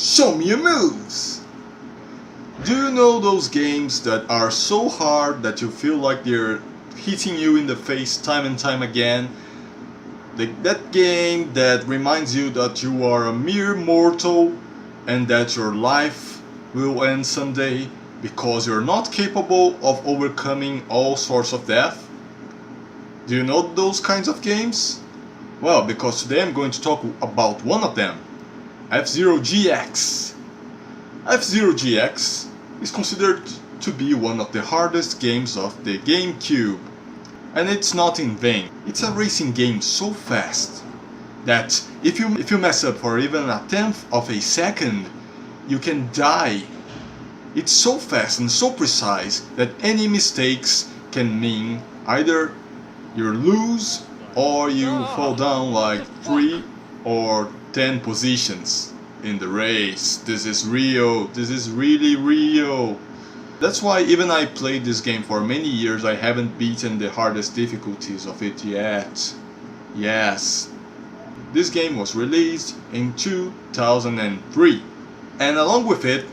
Show me your moves! Do you know those games that are so hard that you feel like they're hitting you in the face time and time again? That game that reminds you that you are a mere mortal and that your life will end someday because you're not capable of overcoming all sorts of death? Do you know those kinds of games? Well, because today I'm going to talk about one of them, F-Zero GX. F-Zero GX is considered to be one of the hardest games of the GameCube. And it's not in vain. It's a racing game so fast that if you mess up for even a tenth of a second, you can die. It's so fast and so precise that any mistakes can mean either you lose or you fall down like 3 or 10 positions in the race. This is real. This is really real. That's why even I played this game for many years, I haven't beaten the hardest difficulties of it yet. Yes. This game was released in 2003. And along with it,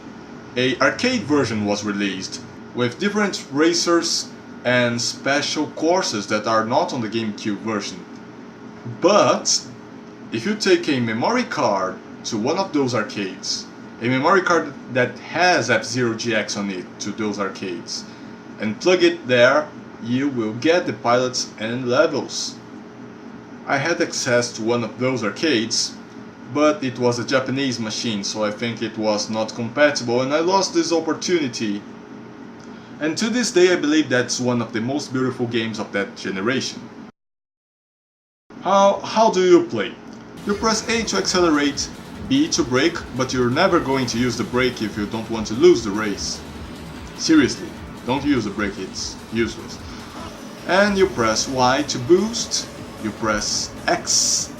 an arcade version was released with different racers and special courses that are not on the GameCube version. But if you take a memory card to one of those arcades, a memory card that has F-Zero GX on it to those arcades, and plug it there, you will get the pilots and levels. I had access to one of those arcades, but it was a Japanese machine, so I think it was not compatible and I lost this opportunity. And to this day I believe that's one of the most beautiful games of that generation. How do you play? You press A to accelerate, B to brake, but you're never going to use the brake if you don't want to lose the race. Seriously, don't use the brake, it's useless. And you press Y to boost, you press X,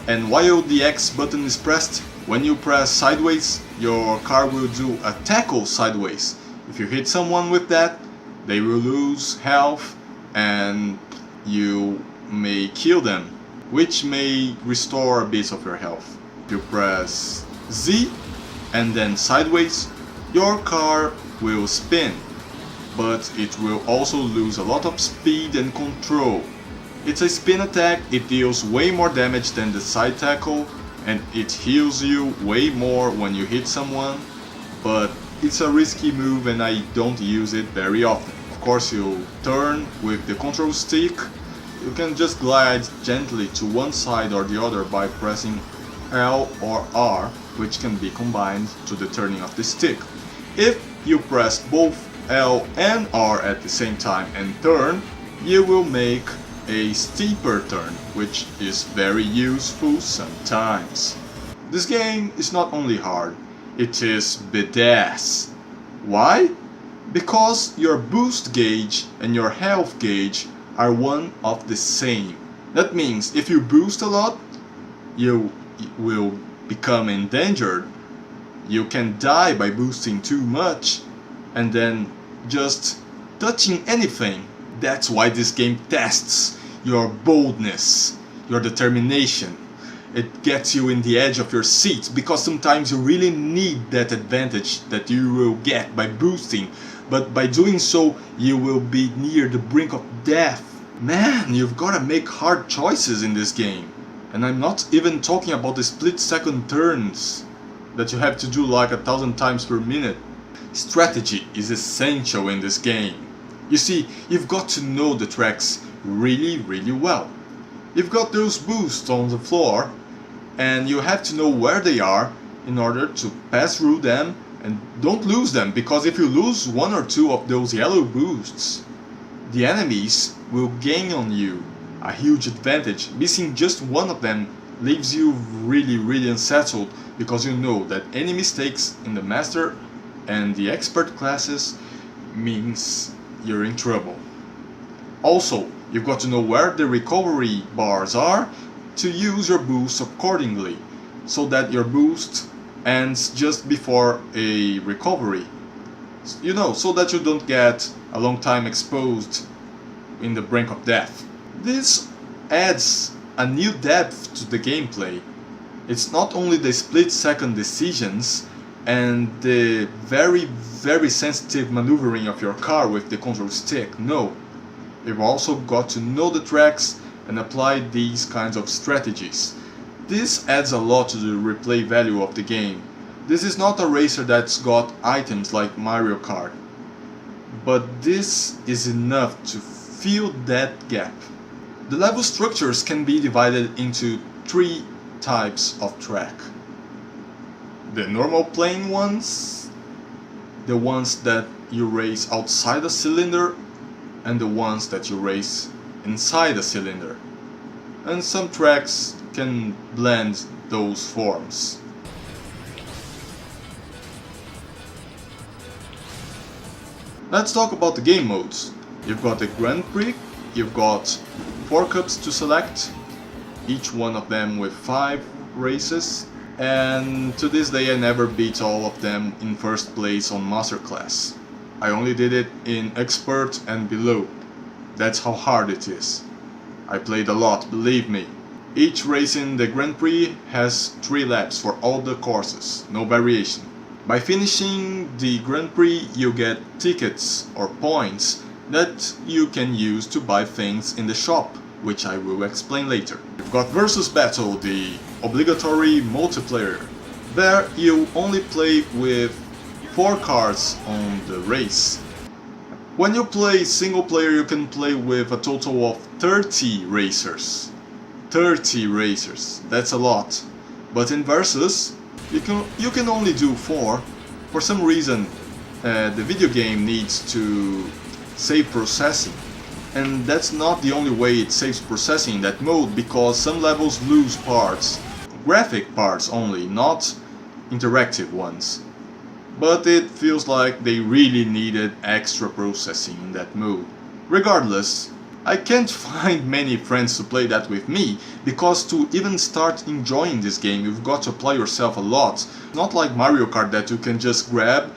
and while the X button is pressed, when you press sideways, your car will do a tackle sideways. If you hit someone with that, they will lose health and you may kill them, which may restore a bit of your health. You press Z and then sideways, your car will spin, but it will also lose a lot of speed and control. It's a spin attack, it deals way more damage than the side tackle and it heals you way more when you hit someone, but it's a risky move and I don't use it very often. Of course, you turn with the control stick. You can just glide gently to one side or the other by pressing L or R, which can be combined to the turning of the stick. If you press both L and R at the same time and turn, you will make a steeper turn, which is very useful sometimes. This game is not only hard, it is badass. Why? Because your boost gauge and your health gauge are one of the same. That means if you boost a lot, you will become endangered. You can die by boosting too much and then just touching anything. That's why this game tests your boldness, your determination. It gets you in the edge of your seat because sometimes you really need that advantage that you will get by boosting, but by doing so you will be near the brink of death. Man, you've gotta make hard choices in this game. And I'm not even talking about the split-second turns that you have to do like 1,000 times per minute. Strategy is essential in this game. You see, you've got to know the tracks really well. You've got those boosts on the floor and you have to know where they are in order to pass through them and don't lose them, because if you lose one or two of those yellow boosts, the enemies will gain on you a huge advantage. Missing just one of them leaves you really unsettled, because you know that any mistakes in the master and the expert classes means you're in trouble. Also, you've got to know where the recovery bars are to use your boost accordingly, so that your boost ends just before a recovery. You know, so that you don't get a long time exposed in the brink of death. This adds a new depth to the gameplay. It's not only the split-second decisions and the very sensitive maneuvering of your car with the control stick. No, you've also got to know the tracks and apply these kinds of strategies. This adds a lot to the replay value of the game. This is not a racer that's got items like Mario Kart, but this is enough to fill that gap. The level structures can be divided into 3 types of track. The normal plain ones, the ones that you race outside a cylinder, and the ones that you race inside a cylinder. And some tracks can blend those forms. Let's talk about the game modes. You've got the Grand Prix, you've got 4 cups to select, each one of them with 5 races, and to this day I never beat all of them in first place on Masterclass. I only did it in Expert and below. That's how hard it is. I played a lot, believe me. Each race in the Grand Prix has 3 laps for all the courses, no variation. By finishing the Grand Prix you get tickets or points that you can use to buy things in the shop, which I will explain later. You've got Versus Battle, the obligatory multiplayer. There you only play with 4 cars on the race. When you play single player you can play with a total of 30 racers. 30 racers, that's a lot. But in Versus you can only do 4. For some reason the video game needs to save processing, and that's not the only way it saves processing in that mode, because some levels lose parts, graphic parts only, not interactive ones. But it feels like they really needed extra processing in that mode. Regardless, I can't find many friends to play that with me, because to even start enjoying this game you've got to apply yourself a lot. Not like Mario Kart that you can just grab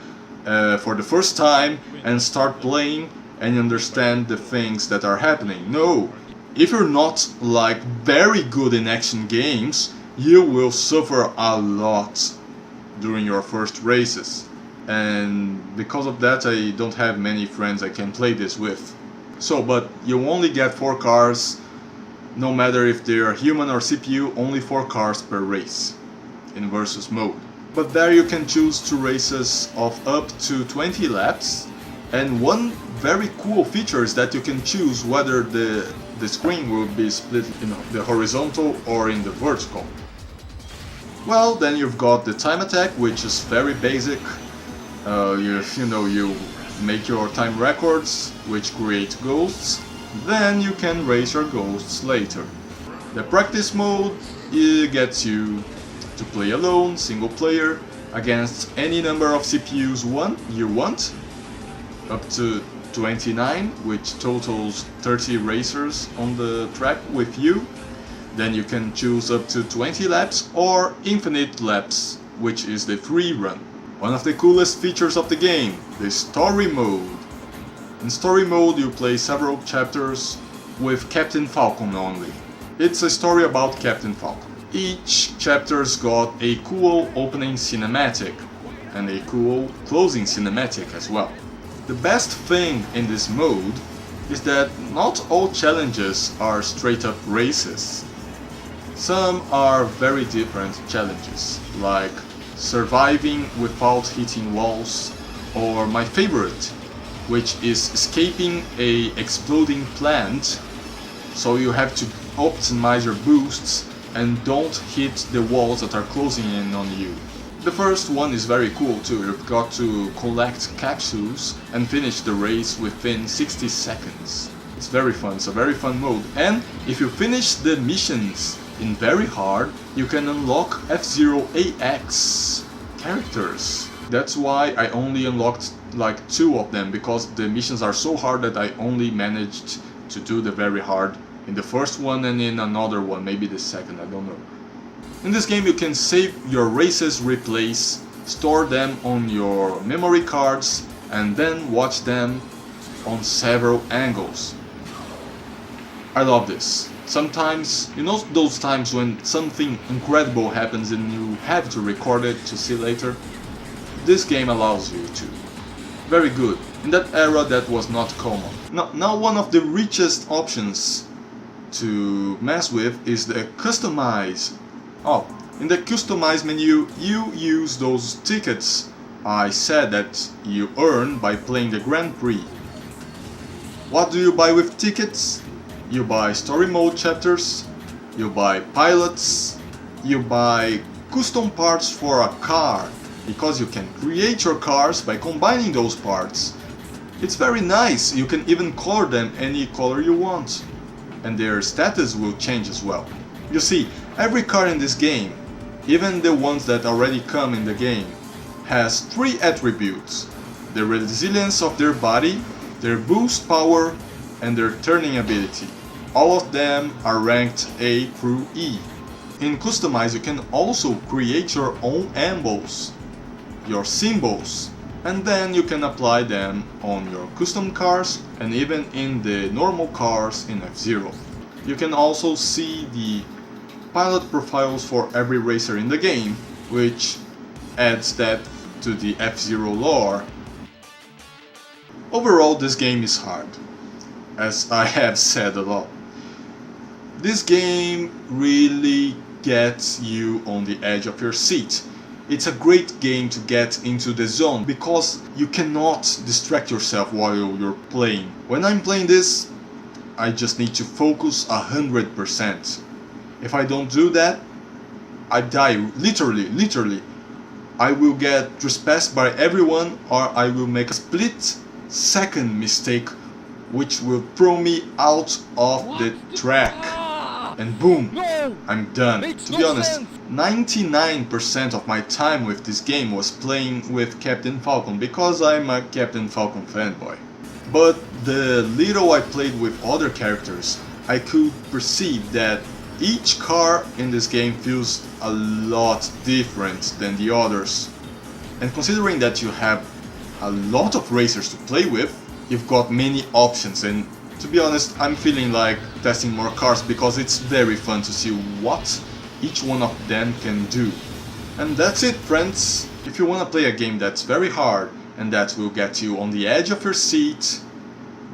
for the first time and start playing and understand the things that are happening. No, if you're not like very good in action games, you will suffer a lot during your first races. And because of that I don't have many friends I can play this with. So, but you only get 4 cars, no matter if they are human or CPU, only 4 cars per race in Versus mode. But there you can choose 2 races of up to 20 laps, and one very cool feature is that you can choose whether the screen will be split in the horizontal or in the vertical. Well, then you've got the time attack, which is very basic. You make your time records, which create ghosts, then you can race your ghosts later. The practice mode gets you to play alone, single player, against any number of CPUs you want, up to 29, which totals 30 racers on the track with you. Then you can choose up to 20 laps or infinite laps, which is the free run. One of the coolest features of the game, the story mode. In story mode you play several chapters with Captain Falcon only. It's a story about Captain Falcon. Each chapter's got a cool opening cinematic and a cool closing cinematic as well. The best thing in this mode is that not all challenges are straight up races. Some are very different challenges, like surviving without hitting walls, or my favorite, which is escaping a exploding plant, so you have to optimize your boosts and don't hit the walls that are closing in on you. The first one is very cool too. You've got to collect capsules and finish the race within 60 seconds. It's very fun, it's a very fun mode. And if you finish the missions in very hard, you can unlock F-Zero AX characters. That's why I only unlocked like 2 of them, because the missions are so hard that I only managed to do the very hard in the first one and in another one, maybe the second, I don't know. In this game you can save your races replays, store them on your memory cards, and then watch them on several angles. I love this. Sometimes, you know those times when something incredible happens and you have to record it to see later? this game allows you to. Very good. In that era that was not common. Now one of the richest options to mess with is the customize. Oh, in the customize menu you use those tickets I said that you earn by playing the Grand Prix. What do you buy with tickets? You buy story mode chapters, you buy pilots, you buy custom parts for a car, because you can create your cars by combining those parts. It's very nice, you can even color them any color you want. And their status will change as well. You see, every car in this game, even the ones that already come in the game, has 3 attributes: the resilience of their body, their boost power, and their turning ability. All of them are ranked A through E. In Customize you can also create your own emblems, your symbols, and then you can apply them on your custom cars and even in the normal cars in F-Zero. You can also see the pilot profiles for every racer in the game, which adds depth to the F-Zero lore. Overall, this game is hard, as I have said a lot. This game really gets you on the edge of your seat. It's a great game to get into the zone because you cannot distract yourself while you're playing. When I'm playing this, I just need to focus 100%. If I don't do that, I die, literally. I will get trespassed by everyone, or I will make a split-second mistake which will throw me out of the track. And boom, I'm done. To be honest, 99% of my time with this game was playing with Captain Falcon, because I'm a Captain Falcon fanboy. But the little I played with other characters, I could perceive that each car in this game feels a lot different than the others. And considering that you have a lot of racers to play with, you've got many options, and to be honest, I'm feeling like testing more cars because it's very fun to see what each one of them can do. And that's it, friends. If you want to play a game that's very hard and that will get you on the edge of your seat,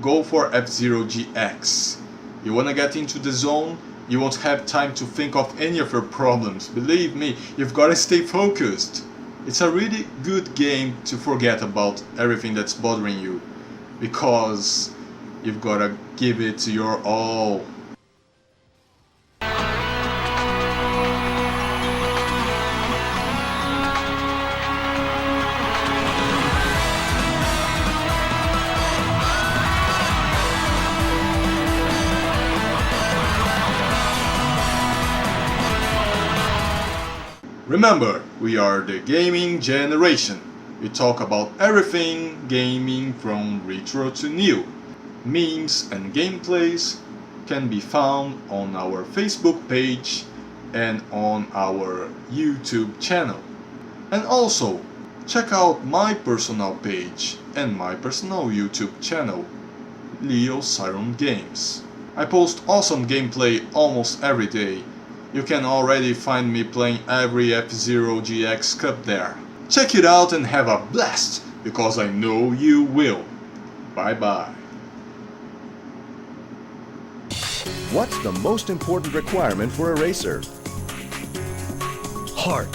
go for F-Zero GX. You want to get into the zone, you won't have time to think of any of your problems. Believe me, you've got to stay focused. It's a really good game to forget about everything that's bothering you, because you've got to give it your all. Remember, we are the gaming generation. We talk about everything gaming from retro to new. Memes and gameplays can be found on our Facebook page and on our YouTube channel. And also, check out my personal page and my personal YouTube channel, Leo Siron Games. I post awesome gameplay almost every day. You can already find me playing every F-Zero GX Cup there. Check it out and have a blast, because I know you will. Bye bye. What's the most important requirement for a racer? Heart.